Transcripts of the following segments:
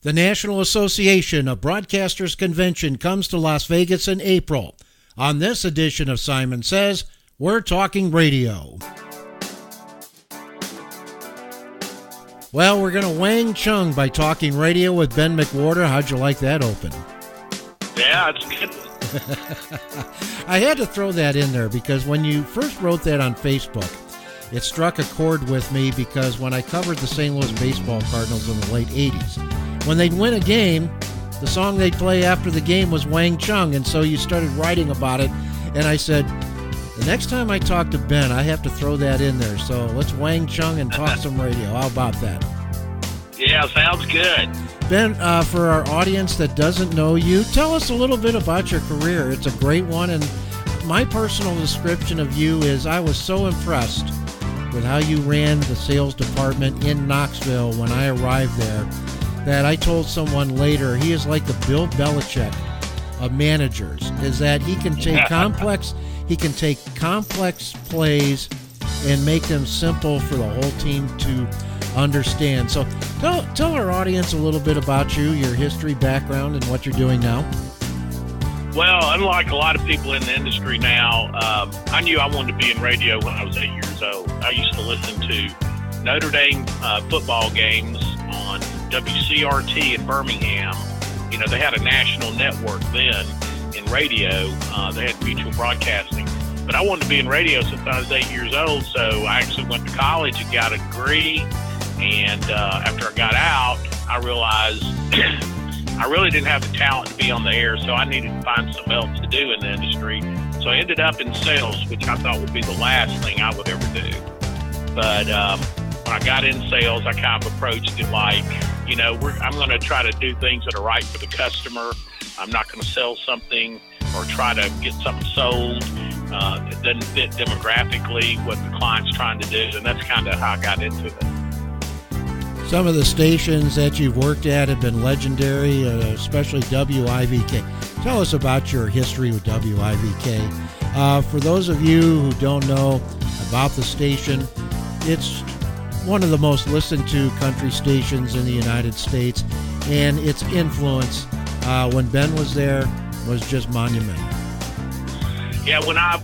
The National Association of Broadcasters Convention comes to Las Vegas in April. On this edition of Simon Says, we're talking radio. Well, we're going to Wang Chung by talking radio with Ben Mcwhorter. How'd you like that open? Yeah, it's good. I had to throw that in there because when you first wrote that on Facebook, it struck a chord with me because when I covered the St. Louis baseball Cardinals in the late 80s, when they'd win a game, the song they'd play after the game was Wang Chung, and so you started writing about it, and I said, the next time I talk to Ben, I have to throw that in there, so let's Wang Chung and talk some radio. How about that? Yeah, sounds good. Ben, for our audience that doesn't know you, tell us a little bit about your career. It's a great one, and my personal description of you is I was so impressed with how you ran the sales department in Knoxville when I arrived there that I told someone later he is like the Bill Belichick of managers, is that he can take complex plays and make them simple for the whole team to understand. So tell our audience a little bit about you, your history, background, and what you're doing now. Well, unlike a lot of people in the industry now, I knew I wanted to be in radio when I was 8 years old. I used to listen to Notre Dame football games on WCRT in Birmingham. You know, they had a national network then in radio. They had mutual broadcasting. But I wanted to be in radio since I was 8 years old, so I actually went to college and got a degree. And after I got out, I realized I really didn't have the talent to be on the air, so I needed to find something else to do in the industry. So I ended up in sales, which I thought would be the last thing I would ever do. But when I got in sales, I kind of approached it like, you know, I'm going to try to do things that are right for the customer. I'm not going to sell something or try to get something sold that doesn't fit demographically what the client's trying to do, and that's kind of how I got into it. Some of the stations that you've worked at have been legendary, especially WIVK. Tell us about your history with WIVK. For those of you who don't know about the station, it's one of the most listened to country stations in the United States, and its influence when Ben was there was just monumental. Yeah, when I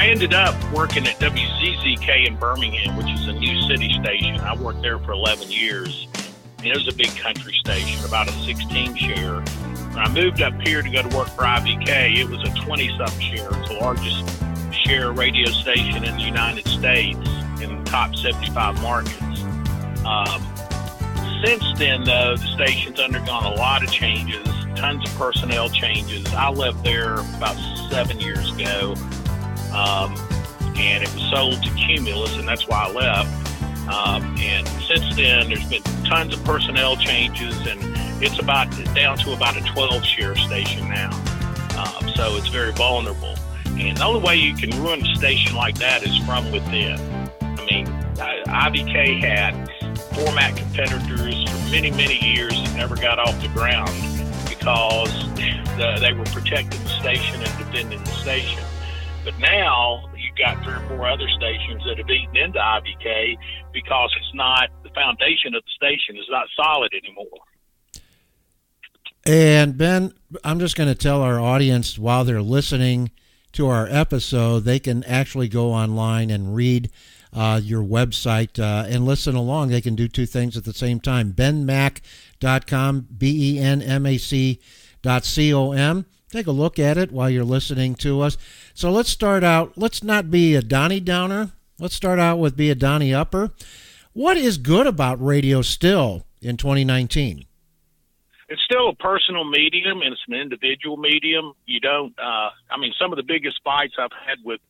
ended up working at WZZK in Birmingham, which is a new city station. I worked there for 11 years, and it was a big country station, about a 16 share. When I moved up here to go to work for IVK, it was a 20-something share. It's the largest share radio station in the United States in the top 75 markets. Since then, though, the station's undergone a lot of changes, tons of personnel changes. I left there about 7 years ago, and it was sold to Cumulus, and that's why I left. And since then, there's been tons of personnel changes, and it's down to about a 12-share station now. So it's very vulnerable. And the only way you can ruin a station like that is from within. I mean, IVK had format competitors for many, many years that never got off the ground because they were protecting the station and defending the station. But now you've got 3 or 4 other stations that have eaten into IVK because the foundation of the station is not solid anymore. And Ben, I'm just going to tell our audience while they're listening to our episode, they can actually go online and read your website and listen along. They can do 2 things at the same time. benmac.com, benmac.com. Take a look at it while you're listening to us. So let's start out. Let's not be a Donnie Downer. Let's start out with be a Donnie Upper. What is good about radio still in 2019? It's still a personal medium, and it's an individual medium. You don't, some of the biggest fights I've had with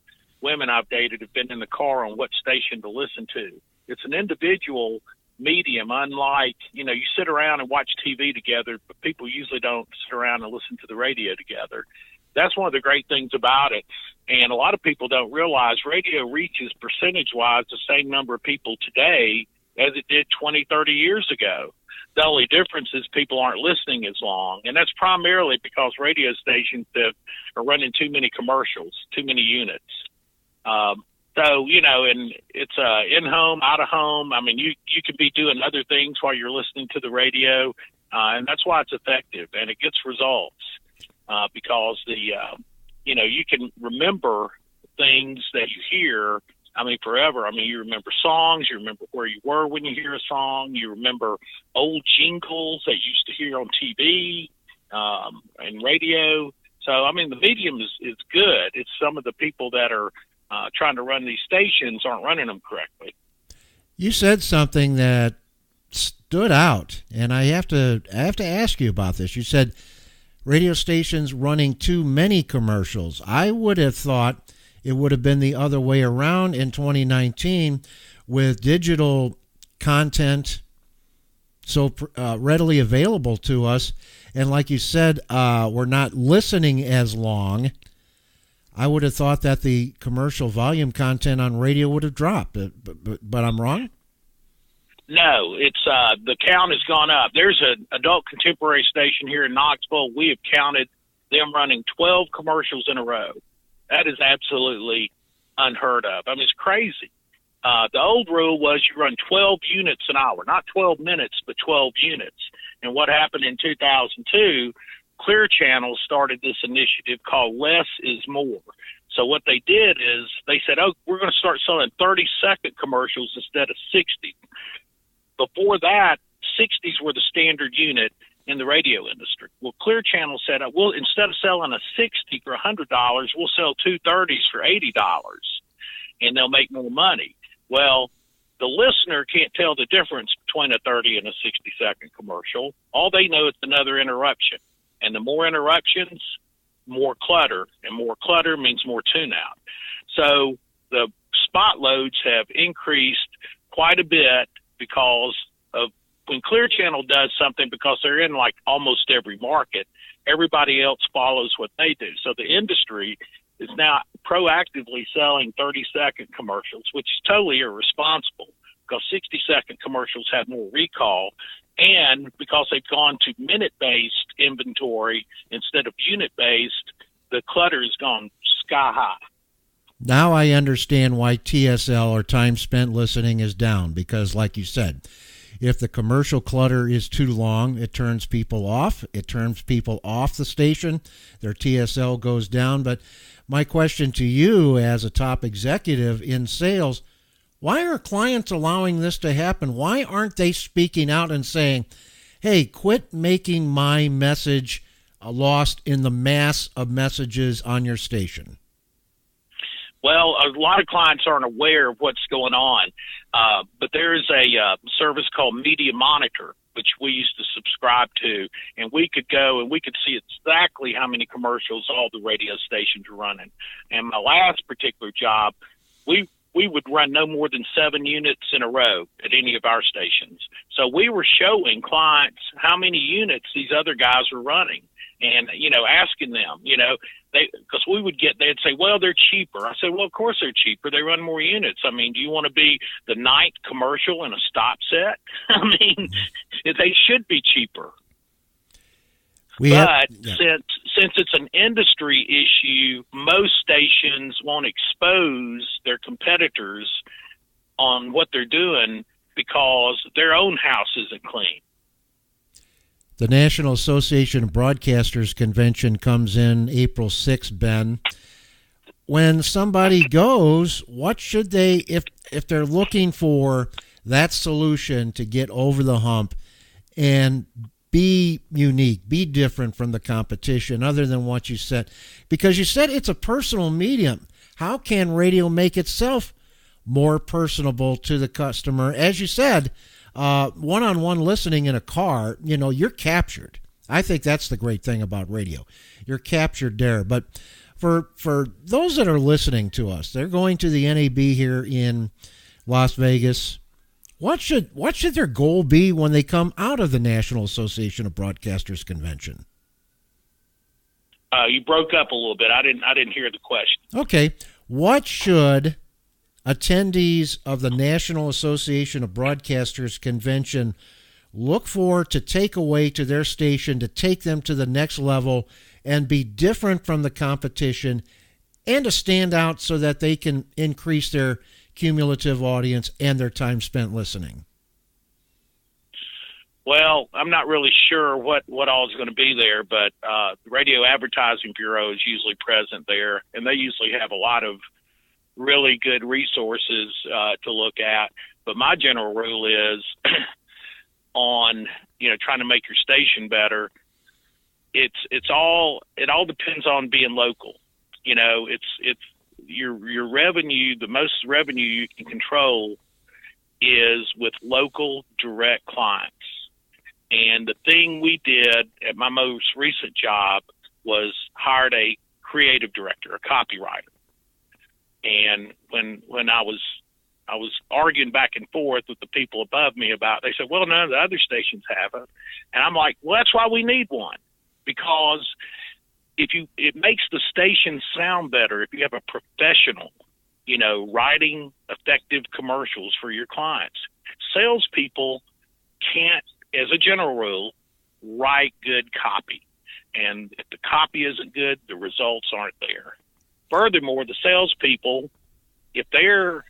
women I've dated have been in the car on what station to listen to. It's an individual medium, unlike, you sit around and watch TV together, but people usually don't sit around and listen to the radio together. That's one of the great things about it. And a lot of people don't realize radio reaches percentage-wise the same number of people today as it did 20, 30 years ago. The only difference is people aren't listening as long, and that's primarily because radio stations are running too many commercials, too many units. So, and it's in-home, out-of-home. I mean, you could be doing other things while you're listening to the radio. and that's why it's effective, and it gets results because you can remember things that you hear. I mean, forever. I mean, you remember songs, you remember where you were when you hear a song, you remember old jingles that you used to hear on TV and radio. So, I mean, the medium is good. It's some of the people that are trying to run these stations aren't running them correctly. You said something that stood out, and I have to ask you about this. You said radio stations running too many commercials. I would have thought it would have been the other way around in 2019 with digital content so readily available to us. And like you said, we're not listening as long. I would have thought that the commercial volume content on radio would have dropped, but I'm wrong? No, it's the count has gone up. There's an adult contemporary station here in Knoxville. We have counted them running 12 commercials in a row. That is absolutely unheard of. I mean, it's crazy. The old rule was you run 12 units an hour, not 12 minutes, but 12 units. And what happened in 2002, Clear Channel started this initiative called Less is More. So what they did is they said, we're going to start selling 30-second commercials instead of 60. Before that, 60s were the standard unit in the radio industry. Well, Clear Channel said, instead of selling a 60 for $100, we'll sell two 30s for $80, and they'll make more money. Well, the listener can't tell the difference between a 30 and a 60-second commercial. All they know is another interruption. And the more interruptions, more clutter, and more clutter means more tune-out. So the spot loads have increased quite a bit because of when Clear Channel does something, because they're in like almost every market, everybody else follows what they do. So the industry is now proactively selling 30-second commercials, which is totally irresponsible because 60-second commercials have more recall, and because they've gone to minute-based inventory instead of unit-based, the clutter has gone sky high. Now I understand why TSL, or time spent listening, is down, because like you said, if the commercial clutter is too long, it turns people off. It turns people off the station. Their TSL goes down. But my question to you as a top executive in sales, why are clients allowing this to happen? Why aren't they speaking out and saying, hey, quit making my message lost in the mass of messages on your station? Well, a lot of clients aren't aware of what's going on, but there is a service called Media Monitor, which we used to subscribe to, and we could go and we could see exactly how many commercials all the radio stations are running. And my last particular job, we would run no more than 7 units in a row at any of our stations. So we were showing clients how many units these other guys were running and, asking them, because they'd say, well, they're cheaper. I said, well, of course they're cheaper. They run more units. I mean, do you want to be the 9th commercial in a stop set? I mean, they should be cheaper. Since it's an industry issue, most stations won't expose their competitors on what they're doing because their own house isn't clean. The National Association of Broadcasters Convention comes in April 6th, Ben. When somebody goes, what should they, if they're looking for that solution to get over the hump and be unique, be different from the competition other than what you said? Because you said it's a personal medium. How can radio make itself more personable to the customer? As you said, one-on-one listening in a car, you're captured. I think that's the great thing about radio. You're captured there. But for those that are listening to us, they're going to the NAB here in Las Vegas. What should their goal be when they come out of the National Association of Broadcasters Convention? You broke up a little bit. I didn't hear the question. Okay. What should attendees of the National Association of Broadcasters Convention look for to take away to their station, to take them to the next level and be different from the competition and to stand out so that they can increase their cumulative audience and their time spent listening? Well, I'm not really sure what all is going to be there, but the Radio Advertising Bureau is usually present there, and they usually have a lot of really good resources to look at. But my general rule is on, trying to make your station better. It all depends on being local. It's your revenue. The most revenue you can control is with local direct clients. And the thing we did at my most recent job was hired a creative director, a copywriter. And when I was arguing back and forth with the people above me about, they said, well, none of the other stations have it. And I'm like, well, that's why we need one, because it makes the station sound better if you have a professional, writing effective commercials for your clients. Salespeople can't, as a general rule, write good copy. And if the copy isn't good, the results aren't there. Furthermore, the salespeople, if they're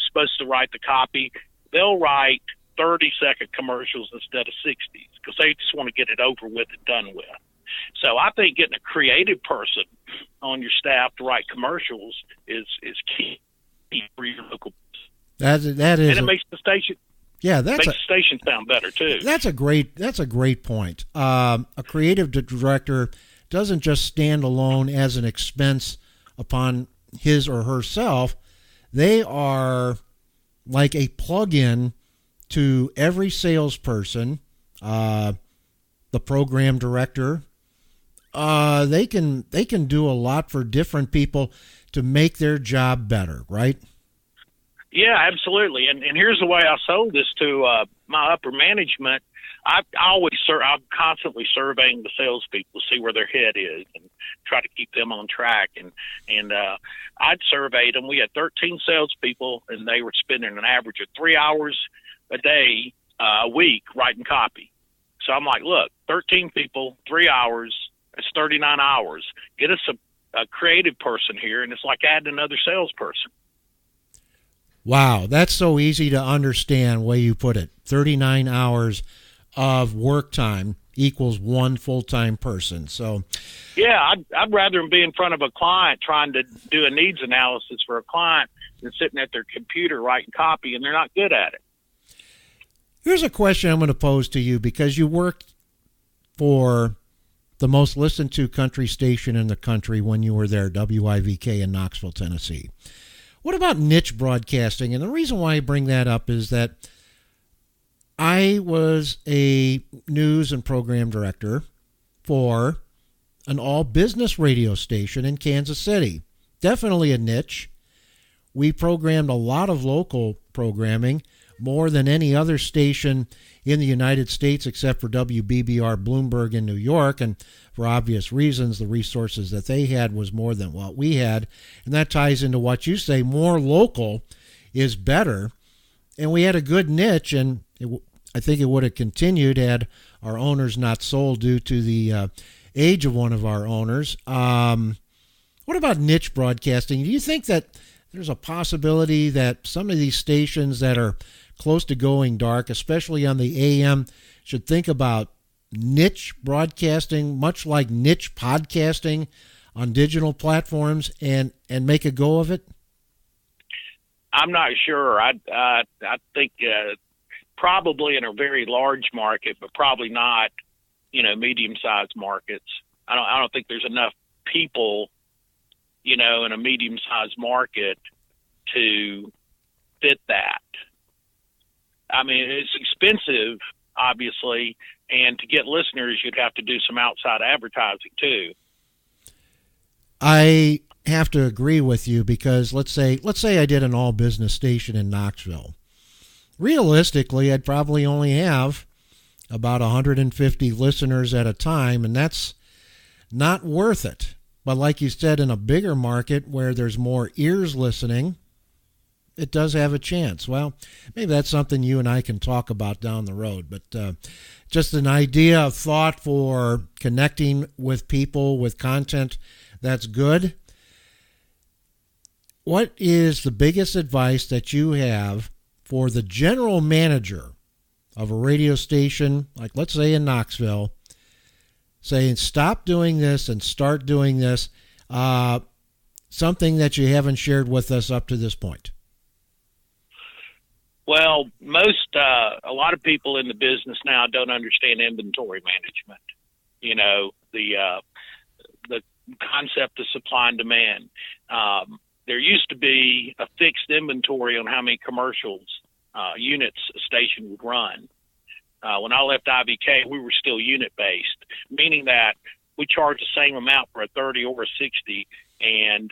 supposed to write the copy, they'll write 30-second commercials instead of 60s because they just want to get it over with and done with. So I think getting a creative person on your staff to write commercials is key for your local business. That is, and it makes the station. Yeah, makes the station sound better too. That's a great point. A creative director doesn't just stand alone as an expense upon his or herself. They are like a plug-in to every salesperson, the program director. They can do a lot for different people to make their job better, right? Yeah, absolutely. And here's the way I sold this to my upper management. I'm constantly surveying the salespeople to see where their head is and try to keep them on track. And I'd surveyed them. We had 13 salespeople, and they were spending an average of 3 hours a day, a week, writing copy. So I'm like, look, 13 people, 3 hours, it's 39 hours. Get us a creative person here, and it's like adding another salesperson. Wow, that's so easy to understand the way you put it. 39 hours of work time equals one full-time person. So, yeah, I'd rather be in front of a client trying to do a needs analysis for a client than sitting at their computer writing copy, and they're not good at it. Here's a question I'm going to pose to you, because you worked for the most listened to country station in the country when you were there, WIVK in Knoxville, Tennessee. What about niche broadcasting? And the reason why I bring that up is that I was a news and program director for an all-business radio station in Kansas City. Definitely a niche. We programmed a lot of local programming, more than any other station in the United States except for WBBR Bloomberg in New York. And for obvious reasons, the resources that they had was more than what we had. And that ties into what you say, more local is better. And we had a good niche, and I think it would have continued had our owners not sold due to the age of one of our owners. What about niche broadcasting? Do you think that there's a possibility that some of these stations that are close to going dark, especially on the AM, should think about niche broadcasting, much like niche podcasting on digital platforms, and make a go of it? I'm not sure. I think probably in a very large market, but probably not, medium-sized markets. I don't think there's enough people, in a medium-sized market to fit that. I mean, it's expensive, obviously, and to get listeners, you'd have to do some outside advertising too. I have to agree with you, because let's say I did an all-business station in Knoxville. Realistically, I'd probably only have about 150 listeners at a time, and that's not worth it. But like you said, in a bigger market where there's more ears listening, it does have a chance. Well, maybe that's something you and I can talk about down the road. But just an idea of thought for connecting with people with content that's good. What is the biggest advice that you have for the general manager of a radio station, like let's say in Knoxville, saying stop doing this and start doing this, something that you haven't shared with us up to this point? Well, a lot of people in the business now don't understand inventory management. You know, the concept of supply and demand. There used to be a fixed inventory on how many commercials units a station would run. When I left IVK, we were still unit-based, meaning that we charged the same amount for a 30 or a 60, and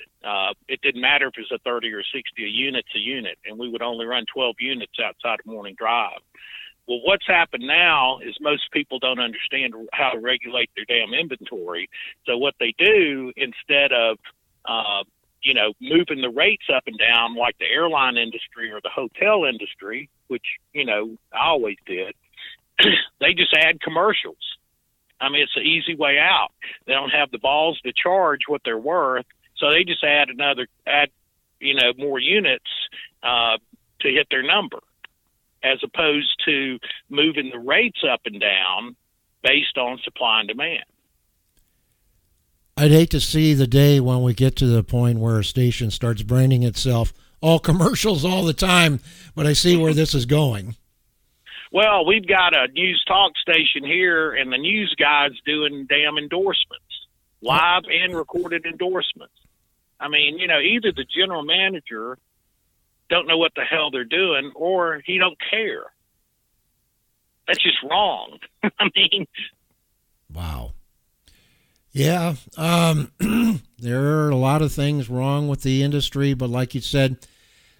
it didn't matter if it was a 30 or 60, a unit's a unit, and we would only run 12 units outside of morning drive. Well, what's happened now is most people don't understand how to regulate their damn inventory. So what they do, instead of moving the rates up and down like the airline industry or the hotel industry, which, I always did, they just add commercials. I mean, it's an easy way out. They don't have the balls to charge what they're worth, so they just add more units to hit their number, as opposed to moving the rates up and down based on supply and demand. I'd hate to see the day when we get to the point where a station starts branding itself all commercials all the time, but I see where this is going. Well, we've got a news talk station here, and the news guy's doing damn endorsements, live and recorded endorsements. I mean, either the general manager don't know what the hell they're doing, or he don't care. That's just wrong. I mean, wow. Yeah, there are a lot of things wrong with the industry, but like you said,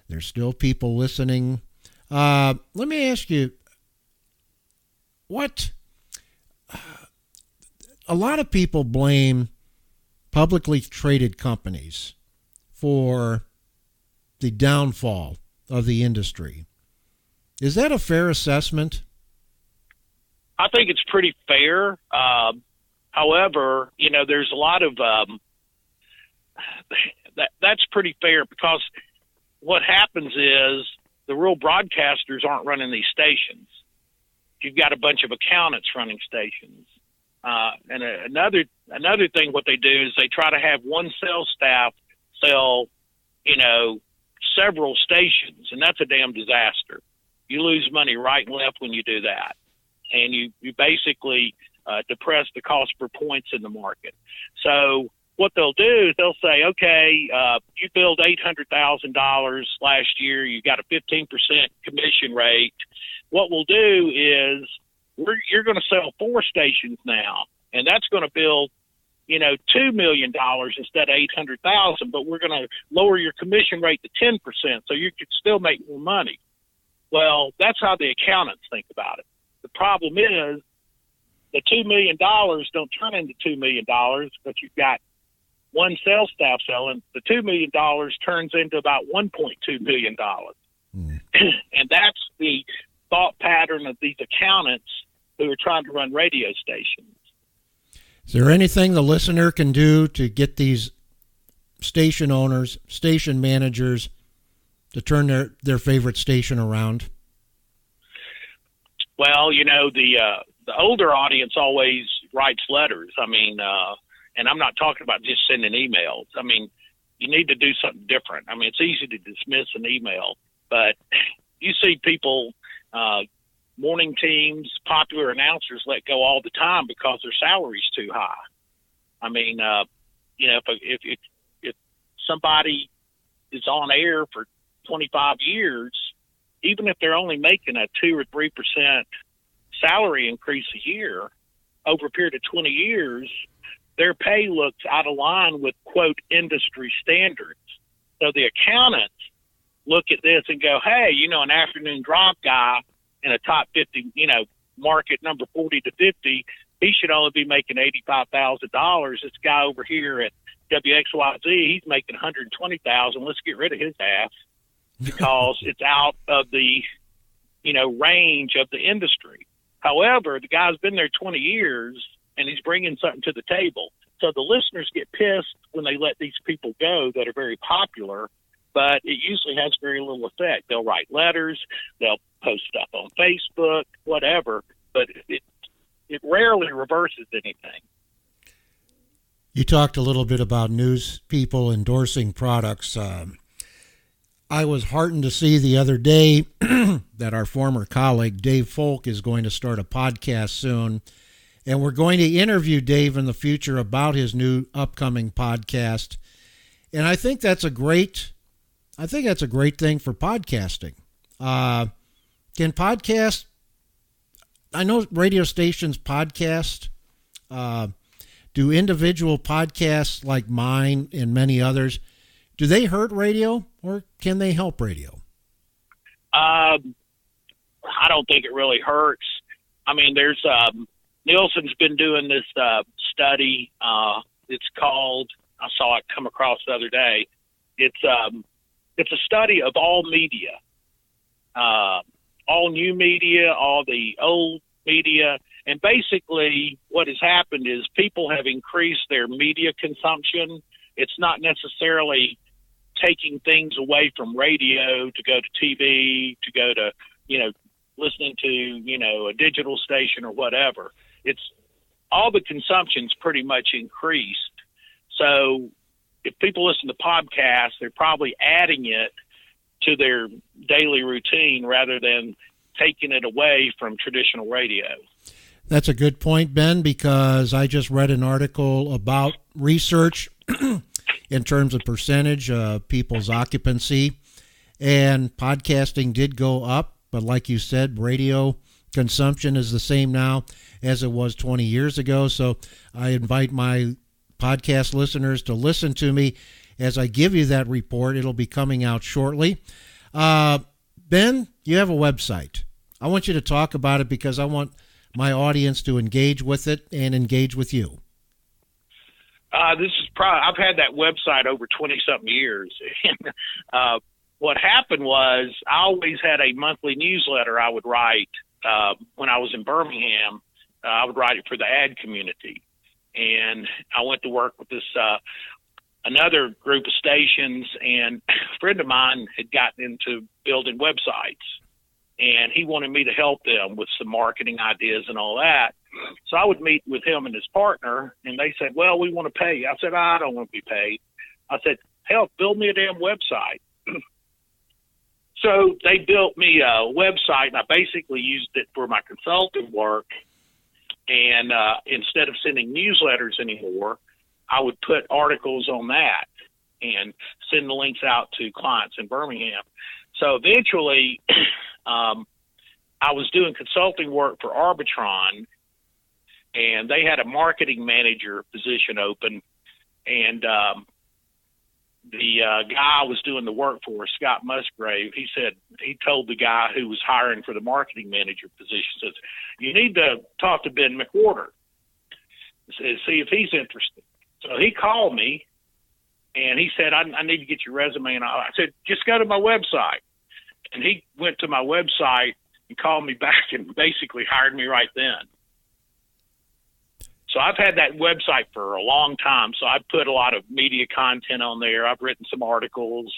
there's still people listening. Let me ask you, a lot of people blame publicly traded companies for the downfall of the industry. Is that a fair assessment? I think it's pretty fair. However, there's a lot of that's pretty fair, because what happens is the real broadcasters aren't running these stations. You've got a bunch of accountants running stations. And another thing, what they do is they try to have one sales staff sell, several stations, and that's a damn disaster. You lose money right and left when you do that. And you basically depress the cost per points in the market. So what they'll do is they'll say, okay, you billed $800,000 last year. You got a 15% commission rate. What we'll do is you're going to sell 4 stations now, and that's going to build, $2 million instead of $800,000. But we're going to lower your commission rate to 10%, so you could still make more money. Well, that's how the accountants think about it. The problem is the $2 million don't turn into $2 million, but you've got one sales staff selling. The $2 million turns into about $1.2 million. And that's the thought pattern of these accountants who are trying to run radio stations. Is there anything the listener can do to get these station owners, station managers to turn their favorite station around? Well, the older audience always writes letters. I mean, and I'm not talking about just sending emails. I mean, you need to do something different. I mean, it's easy to dismiss an email, but you see people, morning teams, popular announcers let go all the time because their salary's too high. I mean, if somebody is on air for 25 years, even if they're only making a 2 or 3% salary increase a year over a period of 20 years, their pay looks out of line with, quote, industry standards. So the accountants look at this and go, hey, an afternoon drive guy in a top 50, market number 40 to 50, he should only be making $85,000. This guy over here at WXYZ, he's making $120,000. Let's get rid of his ass, because it's out of the, range of the industry. However, the guy's been there 20 years and he's bringing something to the table. So the listeners get pissed when they let these people go that are very popular, but it usually has very little effect. They'll write letters, they'll post stuff on Facebook, whatever, but it rarely reverses anything. You talked a little bit about news people endorsing products. I was heartened to see the other day that our former colleague, Dave Folk, is going to start a podcast soon. And we're going to interview Dave in the future about his new upcoming podcast. And I think that's a great thing for podcasting. Can podcast, I know radio stations podcast, do individual podcasts like mine and many others, do they hurt radio or can they help radio? I don't think it really hurts. I mean, there's Nielsen's been doing this study. It's called, I saw it come across the other day. It's a study of all media, all new media, all the old media. And basically what has happened is people have increased their media consumption. It's not necessarily taking things away from radio to go to TV, to go to, listening to, a digital station or whatever. It's all the consumption's pretty much increased. So if people listen to podcasts, they're probably adding it to their daily routine rather than taking it away from traditional radio. That's a good point, Ben, because I just read an article about research in terms of percentage of people's occupancy, and podcasting did go up, but like you said, radio consumption is the same now as it was 20 years ago. So I invite my podcast listeners to listen to me as I give you that report. It'll be coming out shortly. Ben, you have a website. I want you to talk about it because I want my audience to engage with it and engage with you. I've had that website over 20-something years. What happened was I always had a monthly newsletter I would write when I was in Birmingham. I would write it for the ad community. And I went to work with this another group of stations, and a friend of mine had gotten into building websites, and he wanted me to help them with some marketing ideas and all that. So I would meet with him and his partner, and they said, well, we want to pay you. I said, I don't want to be paid. I said, hell, build me a damn website. So they built me a website, and I basically used it for my consulting work. And instead of sending newsletters anymore, I would put articles on that and send the links out to clients in Birmingham. So eventually I was doing consulting work for Arbitron, and they had a marketing manager position open. And the guy I was doing the work for, Scott Musgrave, he told the guy who was hiring for the marketing manager position, says, you need to talk to Ben Mcwhorter, see if he's interested. So he called me, and he said, I need to get your resume. And I said, just go to my website. And he went to my website and called me back and basically hired me right then. So I've had that website for a long time. So I put a lot of media content on there. I've written some articles,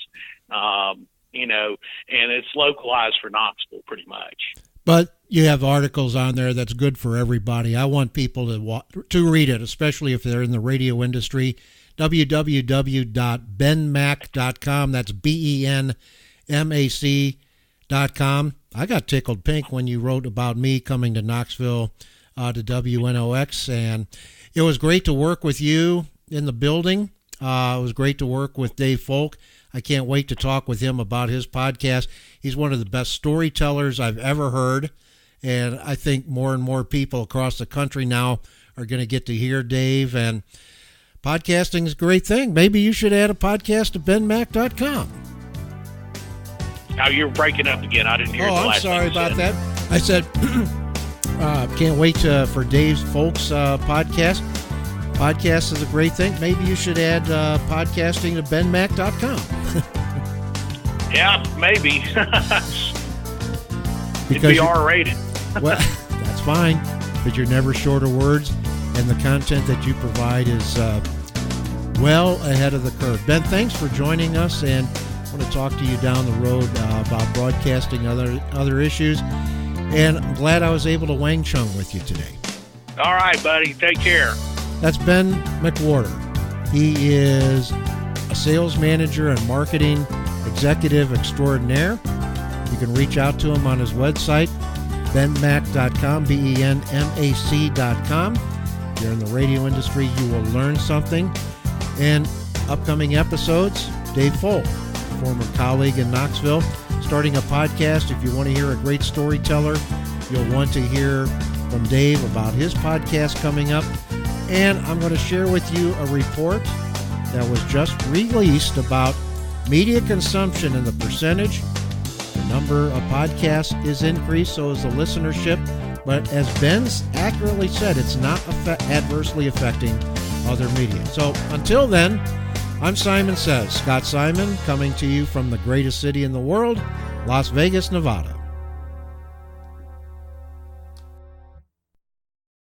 and it's localized for Knoxville pretty much. But you have articles on there that's good for everybody. I want people to read it, especially if they're in the radio industry. www.benmac.com. That's BENMAC.com. I got tickled pink when you wrote about me coming to Knoxville to WNOX, and it was great to work with you in the building. It was great to work with Dave Folk. I can't wait to talk with him about his podcast. He's one of the best storytellers I've ever heard, and I think more and more people across the country now are going to get to hear Dave, and podcasting is a great thing. Maybe you should add a podcast to benmac.com. Now you're breaking up again. I didn't hear the last thing. Oh, I'm sorry about that. I said, can't wait for Dave Folk's podcast. Podcast is a great thing. Maybe you should add podcasting to benmac.com. Yeah, maybe. It'd be R-rated. Well, that's fine, but you're never short of words, and the content that you provide is well ahead of the curve. Ben, thanks for joining us, and I want to talk to you down the road about broadcasting other issues. And I'm glad I was able to Wang Chung with you today. All right, buddy. Take care. That's Ben Mcwhorter. He is a sales manager and marketing executive extraordinaire. You can reach out to him on his website, benmac.com, benmac.com. If you're in the radio industry, you will learn something. And upcoming episodes, Dave Folk, former colleague in Knoxville, starting a podcast. If you want to hear a great storyteller, you'll want to hear from Dave about his podcast coming up. And I'm going to share with you a report that was just released about media consumption and the percentage. The number of podcasts is increased, so is the listenership. But as Ben's accurately said, it's not adversely affecting other media. So until then, I'm Simon Says, Scott Simon, coming to you from the greatest city in the world, Las Vegas, Nevada.